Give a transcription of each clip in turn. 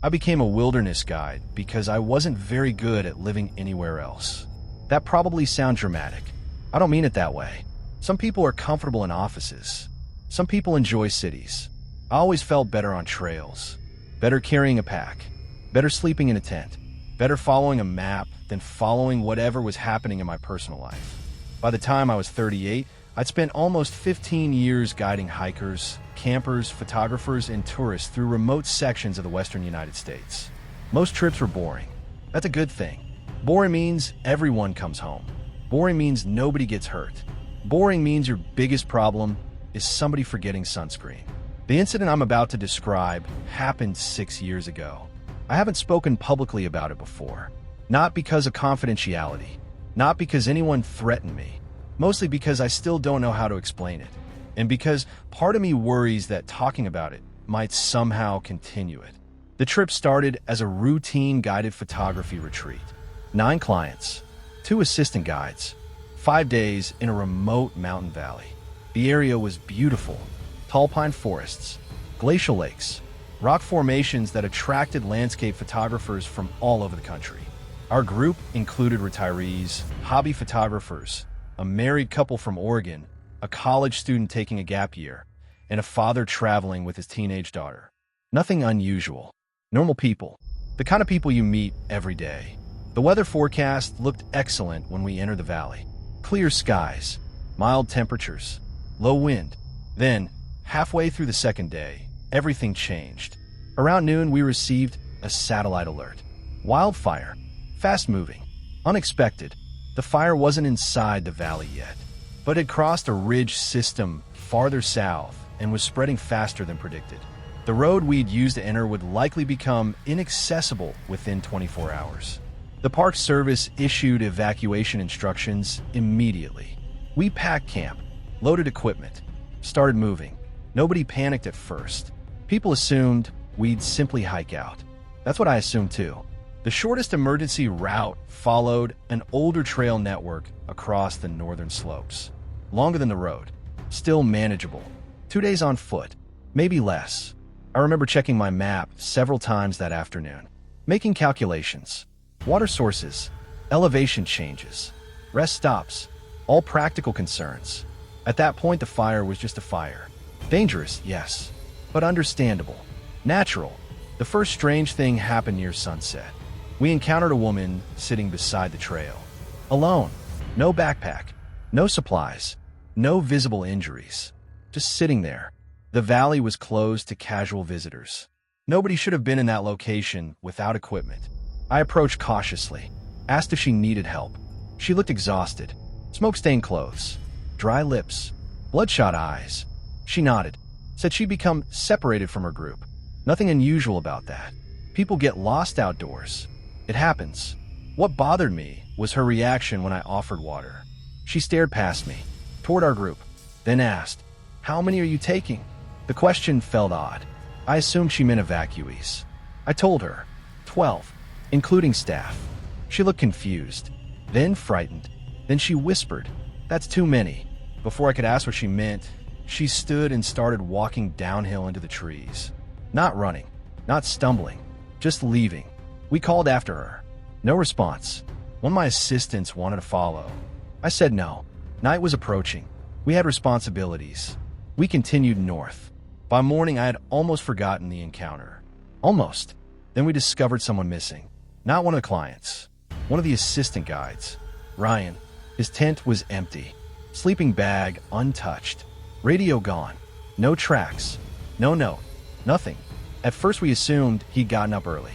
I became a wilderness guide because I wasn't very good at living anywhere else. That probably sounds dramatic. I don't mean it that way. Some people are comfortable in offices. Some people enjoy cities. I always felt better on trails, better carrying a pack, better sleeping in a tent, better following a map than following whatever was happening in my personal life. By the time I was 38, I'd spent almost 15 years guiding hikers, campers, photographers, and tourists through remote sections of the western United States. Most trips were boring. That's a good thing. Boring means everyone comes home. Boring means nobody gets hurt. Boring means your biggest problem is somebody forgetting sunscreen. The incident I'm about to describe happened 6 years ago. I haven't spoken publicly about it before. Not because of confidentiality. Not because anyone threatened me. Mostly because I still don't know how to explain it. And because part of me worries that talking about it might somehow continue it. The trip started as a routine guided photography retreat. 9 clients, 2 assistant guides, 5 days in a remote mountain valley. The area was beautiful. Tall pine forests, glacial lakes, rock formations that attracted landscape photographers from all over the country. Our group included retirees, hobby photographers, a married couple from Oregon, a college student taking a gap year, and a father traveling with his teenage daughter. Nothing unusual. Normal people. The kind of people you meet every day. The weather forecast looked excellent when we entered the valley. Clear skies, mild temperatures, low wind. Then, halfway through the second day, everything changed. Around noon, we received a satellite alert. Wildfire. Fast-moving. Unexpected. The fire wasn't inside the valley yet, but had crossed a ridge system farther south and was spreading faster than predicted. The road we'd used to enter would likely become inaccessible within 24 hours. The Park Service issued evacuation instructions immediately. We packed camp, loaded equipment, started moving. Nobody panicked at first. People assumed we'd simply hike out. That's what I assumed too. The shortest emergency route followed an older trail network across the northern slopes. Longer than the road, still manageable. 2 days on foot, maybe less. I remember checking my map several times that afternoon, making calculations. Water sources, elevation changes, rest stops, all practical concerns. At that point, the fire was just a fire. Dangerous, yes, but understandable. Natural. The first strange thing happened near sunset. We encountered a woman sitting beside the trail. Alone. No backpack. No supplies. No visible injuries. Just sitting there. The valley was closed to casual visitors. Nobody should have been in that location without equipment. I approached cautiously, asked if she needed help. She looked exhausted. Smoke-stained clothes. Dry lips. Bloodshot eyes. She nodded. Said she'd become separated from her group. Nothing unusual about that. People get lost outdoors. It happens. What bothered me was her reaction when I offered water. She stared past me, toward our group, then asked, "How many are you taking?" The question felt odd. I assumed she meant evacuees. I told her, 12, including staff. She looked confused, then frightened. Then she whispered, "That's too many." Before I could ask what she meant, she stood and started walking downhill into the trees. Not running, not stumbling, just leaving. We called after her. No response. One of my assistants wanted to follow. I said no. Night was approaching. We had responsibilities. We continued north. By morning, I had almost forgotten the encounter. Almost. Then we discovered someone missing. Not one of the clients. One of the assistant guides. Ryan. His tent was empty. Sleeping bag untouched. Radio gone. No tracks. No note. Nothing. At first we assumed he'd gotten up early.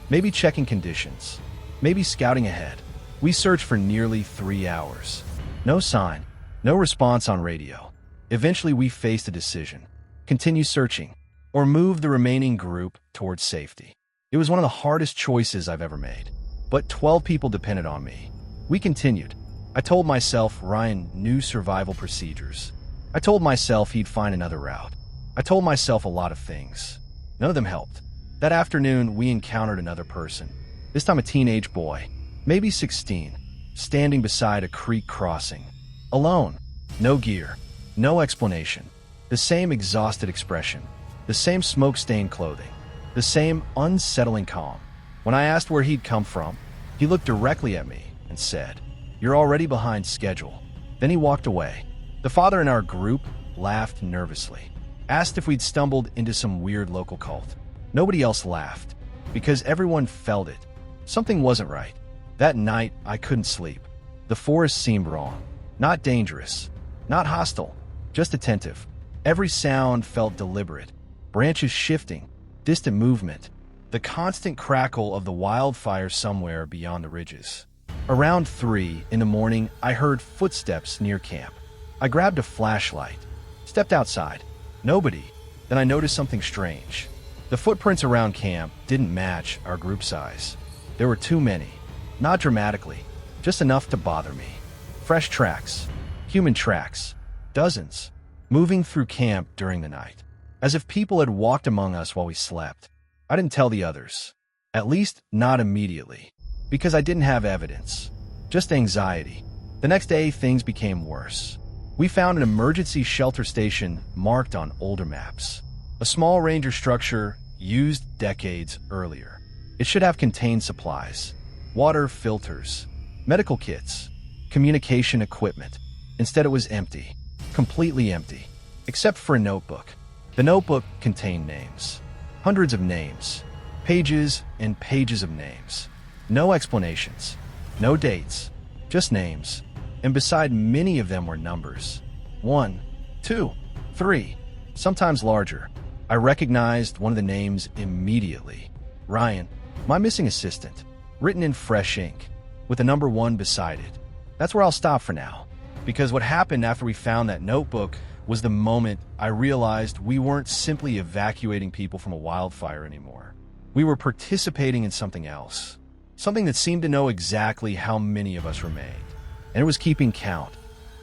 Maybe checking conditions. Maybe scouting ahead. We searched for nearly 3 hours. No sign. No response on radio. Eventually we faced a decision. Continue searching, or move the remaining group towards safety. It was one of the hardest choices I've ever made. But 12 people depended on me. We continued. I told myself Ryan knew survival procedures. I told myself he'd find another route. I told myself a lot of things. None of them helped. That afternoon, we encountered another person. This time a teenage boy, maybe 16, standing beside a creek crossing. Alone. No gear. No explanation. The same exhausted expression. The same smoke-stained clothing. The same unsettling calm. When I asked where he'd come from, he looked directly at me and said, "You're already behind schedule." Then he walked away. The father in our group laughed nervously, asked if we'd stumbled into some weird local cult. Nobody else laughed, because everyone felt it. Something wasn't right. That night, I couldn't sleep. The forest seemed wrong. Not dangerous, not hostile, just attentive. Every sound felt deliberate. Branches shifting, distant movement, the constant crackle of the wildfire somewhere beyond the ridges. Around 3 in the morning, I heard footsteps near camp. I grabbed a flashlight, stepped outside. Nobody. Then I noticed something strange. The footprints around camp didn't match our group size. There were too many. Not dramatically, just enough to bother me. Fresh tracks, human tracks, dozens, moving through camp during the night, as if people had walked among us while we slept. I didn't tell the others, at least not immediately, because I didn't have evidence, just anxiety. The next day, things became worse. We found an emergency shelter station marked on older maps, a small ranger structure used decades earlier. It should have contained supplies, water filters, medical kits, communication equipment. Instead, it was empty, completely empty, except for a notebook. The notebook contained names, hundreds of names, pages and pages of names. No explanations, no dates, just names. And beside many of them were numbers. 1, 2, 3, sometimes larger. I recognized one of the names immediately. Ryan, my missing assistant, written in fresh ink, with the number 1 beside it. That's where I'll stop for now, because what happened after we found that notebook was the moment I realized we weren't simply evacuating people from a wildfire anymore. We were participating in something else, something that seemed to know exactly how many of us remained, and it was keeping count.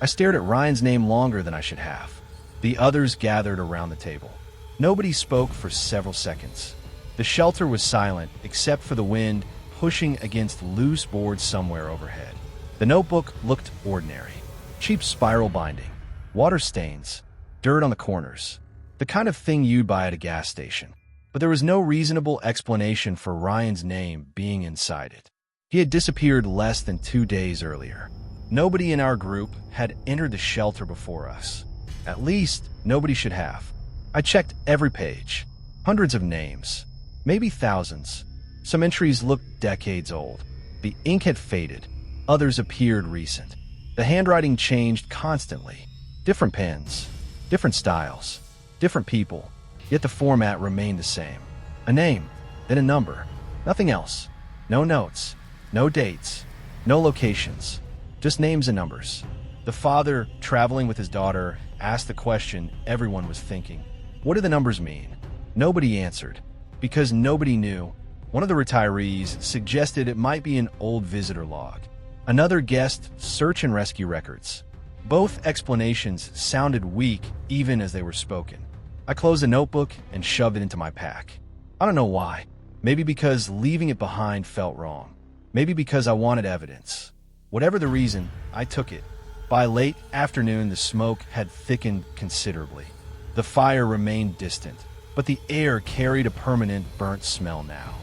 I stared at Ryan's name longer than I should have. The others gathered around the table. Nobody spoke for several seconds. The shelter was silent except for the wind pushing against loose boards somewhere overhead. The notebook looked ordinary. Cheap spiral binding, water stains, dirt on the corners. The kind of thing you'd buy at a gas station. But there was no reasonable explanation for Ryan's name being inside it. He had disappeared less than 2 days earlier. Nobody in our group had entered the shelter before us. At least, nobody should have. I checked every page. Hundreds of names. Maybe thousands. Some entries looked decades old. The ink had faded. Others appeared recent. The handwriting changed constantly. Different pens, different styles, different people. Yet the format remained the same. A name, then a number. Nothing else. No notes, no dates, no locations. Just names and numbers. The father, traveling with his daughter, asked the question everyone was thinking. What do the numbers mean? Nobody answered. Because nobody knew, one of the retirees suggested it might be an old visitor log. Another guessed search and rescue records. Both explanations sounded weak even as they were spoken. I closed the notebook and shoved it into my pack. I don't know why. Maybe because leaving it behind felt wrong. Maybe because I wanted evidence. Whatever the reason, I took it. By late afternoon, the smoke had thickened considerably. The fire remained distant, but the air carried a permanent burnt smell now.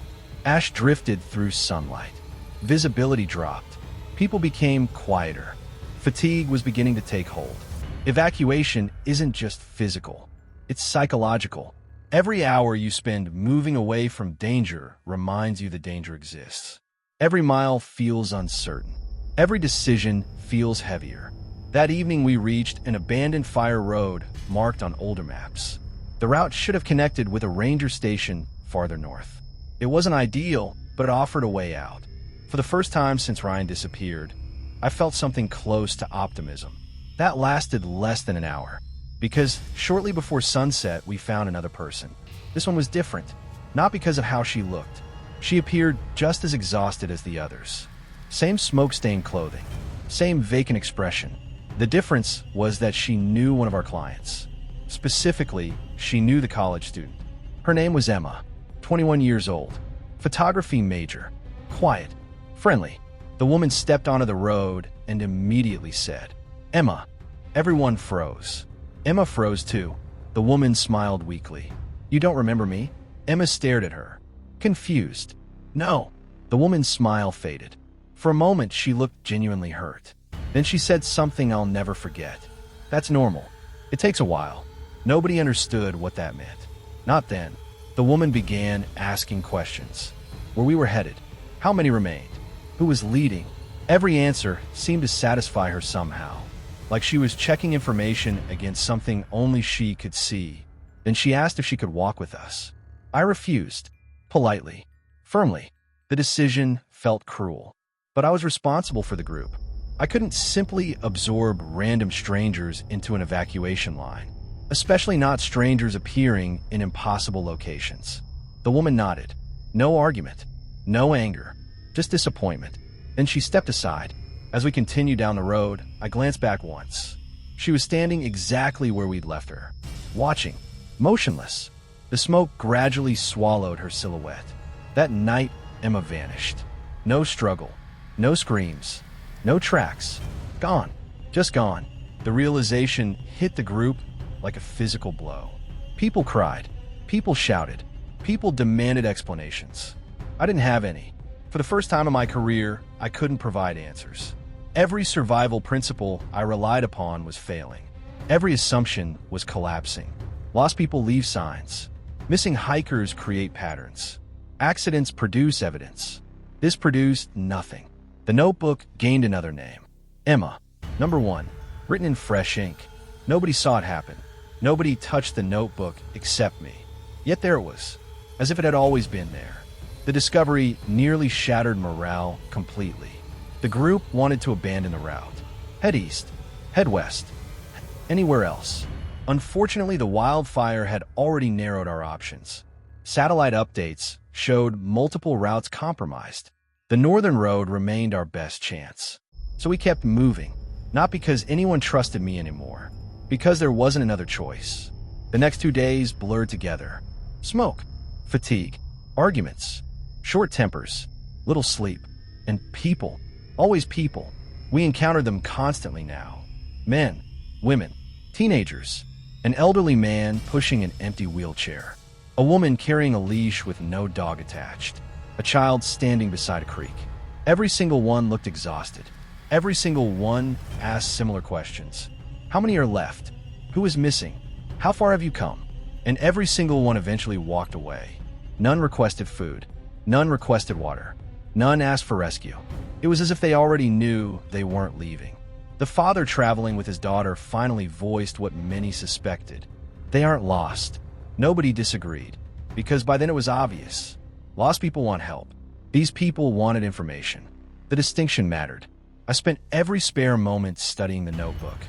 Ash drifted through sunlight. Visibility dropped. People became quieter. Fatigue was beginning to take hold. Evacuation isn't just physical. It's psychological. Every hour you spend moving away from danger reminds you the danger exists. Every mile feels uncertain. Every decision feels heavier. That evening we reached an abandoned fire road marked on older maps. The route should have connected with a ranger station farther north. It wasn't ideal, but it offered a way out. For the first time since Ryan disappeared, I felt something close to optimism. That lasted less than an hour, because shortly before sunset we found another person. This one was different, not because of how she looked. She appeared just as exhausted as the others. Same smoke-stained clothing, same vacant expression. The difference was that she knew one of our clients. Specifically, she knew the college student. Her name was Emma, 21 years old, photography major, quiet, friendly. The woman stepped onto the road and immediately said, "Emma." Everyone froze. Emma froze too. The woman smiled weakly. "You don't remember me?" Emma stared at her, confused. No. The woman's smile faded. For a moment, she looked genuinely hurt. Then she said something I'll never forget. That's normal. It takes a while. Nobody understood what that meant. Not then. The woman began asking questions. Where we were headed. How many remained? Who was leading? Every answer seemed to satisfy her somehow, like she was checking information against something only she could see. Then she asked if she could walk with us. I refused, politely, firmly. The decision felt cruel, but I was responsible for the group. I couldn't simply absorb random strangers into an evacuation line, especially not strangers appearing in impossible locations. The woman nodded. No argument, no anger, just disappointment. Then she stepped aside. As we continued down the road, I glanced back once. She was standing exactly where we'd left her, watching, motionless. The smoke gradually swallowed her silhouette. That night, Emma vanished. No struggle, no screams, no tracks. Gone, just gone. The realization hit the group like a physical blow. People cried, people shouted, people demanded explanations. I didn't have any. For the first time in my career, I couldn't provide answers. Every survival principle I relied upon was failing. Every assumption was collapsing. Lost people leave signs. Missing hikers create patterns. Accidents produce evidence. This produced nothing. The notebook gained another name. Emma, number 1, written in fresh ink. Nobody saw it happen. Nobody touched the notebook except me. Yet there it was, as if it had always been there. The discovery nearly shattered morale completely. The group wanted to abandon the route. Head east, head west, anywhere else. Unfortunately, the wildfire had already narrowed our options. Satellite updates showed multiple routes compromised. The northern road remained our best chance. So we kept moving, not because anyone trusted me anymore, because there wasn't another choice. The next 2 days blurred together. Smoke, fatigue, arguments, short tempers, little sleep, and people. Always people. We encountered them constantly now. Men, women, teenagers, an elderly man pushing an empty wheelchair, a woman carrying a leash with no dog attached, a child standing beside a creek. Every single one looked exhausted. Every single one asked similar questions. How many are left? Who is missing? How far have you come? And every single one eventually walked away. None requested food. None requested water. None asked for rescue. It was as if they already knew they weren't leaving. The father traveling with his daughter finally voiced what many suspected. They aren't lost. Nobody disagreed, because by then it was obvious. Lost people want help. These people wanted information. The distinction mattered. I spent every spare moment studying the notebook,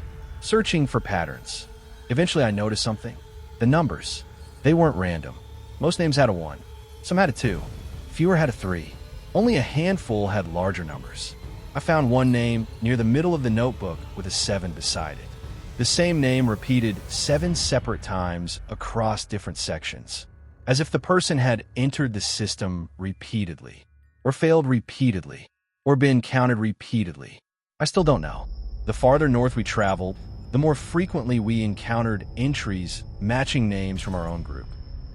searching for patterns. Eventually I noticed something. The numbers. They weren't random. Most names had a 1. Some had a 2. Fewer had a 3. Only a handful had larger numbers. I found one name near the middle of the notebook with a 7 beside it. The same name repeated 7 separate times across different sections, as if the person had entered the system repeatedly, or failed repeatedly, or been counted repeatedly. I still don't know. The farther north we traveled, the more frequently we encountered entries matching names from our own group.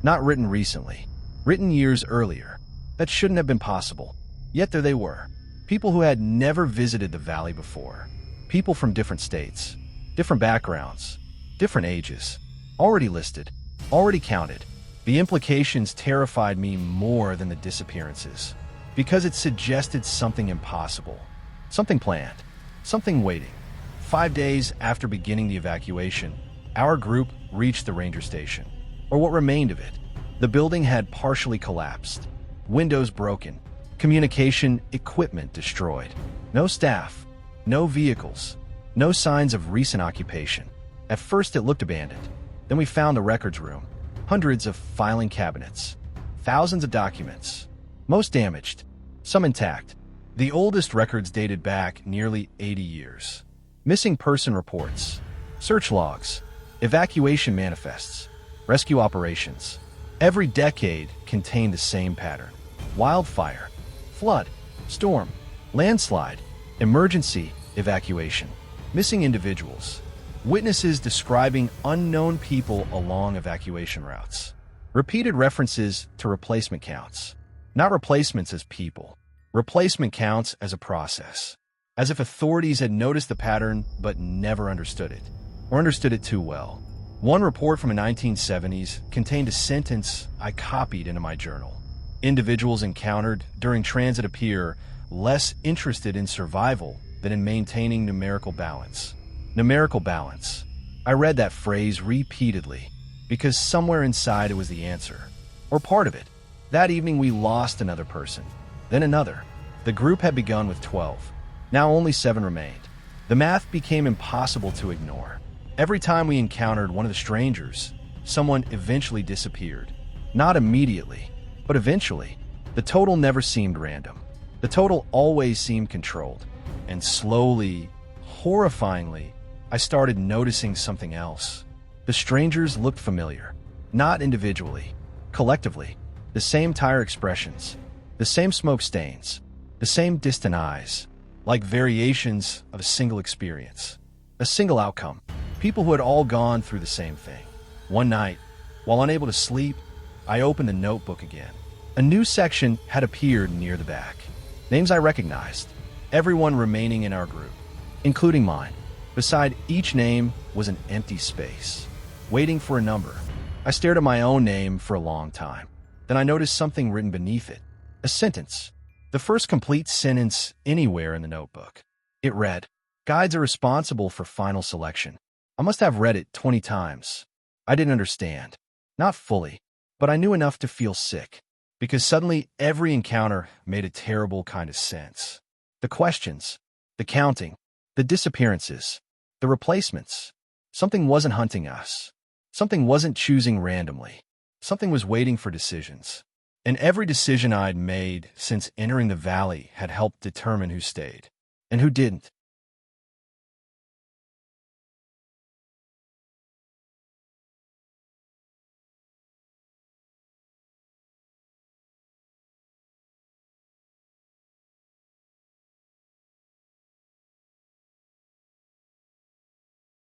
Not written recently, written years earlier. That shouldn't have been possible. Yet there they were. People who had never visited the valley before. People from different states, different backgrounds, different ages. Already listed, already counted. The implications terrified me more than the disappearances, because it suggested something impossible, something planned, something waiting. 5 days after beginning the evacuation, our group reached the ranger station, or what remained of it. The building had partially collapsed, windows broken, communication equipment destroyed. No staff, no vehicles, no signs of recent occupation. At first it looked abandoned. Then we found the records room, hundreds of filing cabinets, thousands of documents, most damaged, some intact. The oldest records dated back nearly 80 years. Missing person reports, search logs, evacuation manifests, rescue operations. Every decade contained the same pattern. Wildfire, flood, storm, landslide, emergency evacuation, missing individuals, witnesses describing unknown people along evacuation routes, Repeated references to replacement counts. Not replacements as people. Replacement counts as a process. As if authorities had noticed the pattern but never understood it, or understood it too well. One report from the 1970s contained a sentence I copied into my journal. Individuals encountered during transit appear less interested in survival than in maintaining numerical balance. Numerical balance. I read that phrase repeatedly because somewhere inside it was the answer, or part of it. That evening we lost another person, then another. The group had begun with 12. Now only 7 remained. The math became impossible to ignore. Every time we encountered one of the strangers, someone eventually disappeared. Not immediately, but eventually. The total never seemed random. The total always seemed controlled. And slowly, horrifyingly, I started noticing something else. The strangers looked familiar. Not individually, collectively. The same tired expressions, the same smoke stains, the same distant eyes, like variations of a single experience, a single outcome. People who had all gone through the same thing. One night, while unable to sleep, I opened the notebook again. A new section had appeared near the back. Names I recognized, everyone remaining in our group, including mine. Beside each name was an empty space, waiting for a number. I stared at my own name for a long time. Then I noticed something written beneath it. A sentence. The first complete sentence anywhere in the notebook. It read, "Guides are responsible for final selection." I must have read it 20 times. I didn't understand. Not fully, but I knew enough to feel sick. Because suddenly every encounter made a terrible kind of sense. The questions, the counting, the disappearances, the replacements. Something wasn't hunting us. Something wasn't choosing randomly. Something was waiting for decisions. And every decision I'd made since entering the valley had helped determine who stayed and who didn't.